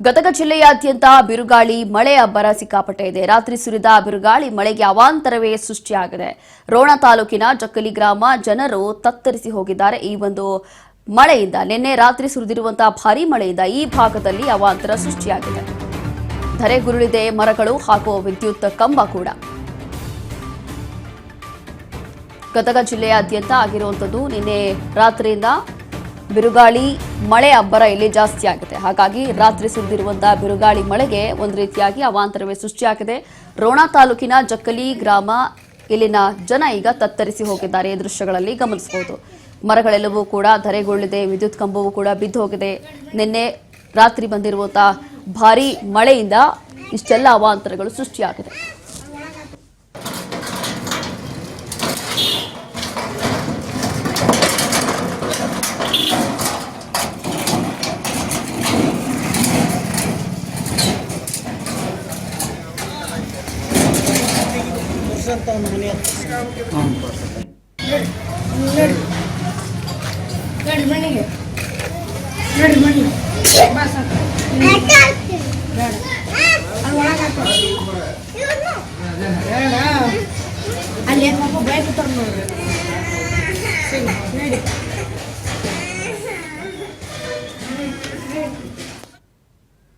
ಗದಗ ಜಿಲ್ಲೆಯಾದ್ಯಂತ ಬಿರುಗಾಳಿ ಮಳೆ ಅಬ್ಬರ ಸಿಕ್ಕಾಪಟ್ಟೆ ಇದೆ. ರಾತ್ರಿ ಸುರಿದ ಬಿರುಗಾಳಿ ಮಳೆಗೆ ಅವಾಂತರವೇ ಸೃಷ್ಟಿಯಾಗಿದೆ. ರೋಣ ತಾಲೂಕಿನ ಜಕ್ಕಲಿ ಗ್ರಾಮ ಜನರು ತತ್ತರಿಸಿ ಹೋಗಿದ್ದಾರೆ. ಈ ಒಂದು ಮಳೆಯಿಂದ ನಿನ್ನೆ ರಾತ್ರಿ ಸುರಿದಿರುವಂತಹ ಭಾರೀ ಮಳೆಯಿಂದ ಈ ಭಾಗದಲ್ಲಿ ಅವಾಂತರ ಸೃಷ್ಟಿಯಾಗಿದೆ. ಧರೆಗುರುಳಿದೆ ಮರಗಳು ಹಾಗೂ ವಿದ್ಯುತ್ ಕಂಬ ಕೂಡ. ಗದಗ ಜಿಲ್ಲೆಯಾದ್ಯಂತ ಆಗಿರುವಂತದ್ದು ನಿನ್ನೆ ರಾತ್ರಿಯಿಂದ ಬಿರುಗಾಳಿ ಮಳೆ ಅಬ್ಬರ ಇಲ್ಲಿ ಜಾಸ್ತಿ ಆಗಿದೆ. ಹಾಗಾಗಿ ರಾತ್ರಿ ಸುರಿದಿರುವಂತಹ ಬಿರುಗಾಳಿ ಮಳೆಗೆ ಒಂದು ರೀತಿಯಾಗಿ ಅವಾಂತರವೇ ಸೃಷ್ಟಿಯಾಗಿದೆ. ರೋಣ ತಾಲೂಕಿನ ಜಕ್ಕಲಿ ಗ್ರಾಮ ಇಲ್ಲಿನ ಜನ ಈಗ ತತ್ತರಿಸಿ ಹೋಗಿದ್ದಾರೆ. ಈ ದೃಶ್ಯಗಳಲ್ಲಿ ಗಮನಿಸಬಹುದು. ಮರಗಳೆಲ್ಲವೂ ಕೂಡ ಧರೆಗುರುಳಿದೆ, ವಿದ್ಯುತ್ ಕಂಬವೂ ಕೂಡ ಬಿದ್ದು ಹೋಗಿದೆ. ನಿನ್ನೆ ರಾತ್ರಿ ಬಂದಿರುವಂತಹ ಭಾರೀ ಮಳೆಯಿಂದ ಇಷ್ಟೆಲ್ಲ ಅವಾಂತರಗಳು ಸೃಷ್ಟಿಯಾಗಿದೆ. ಅಲ್ಲಿ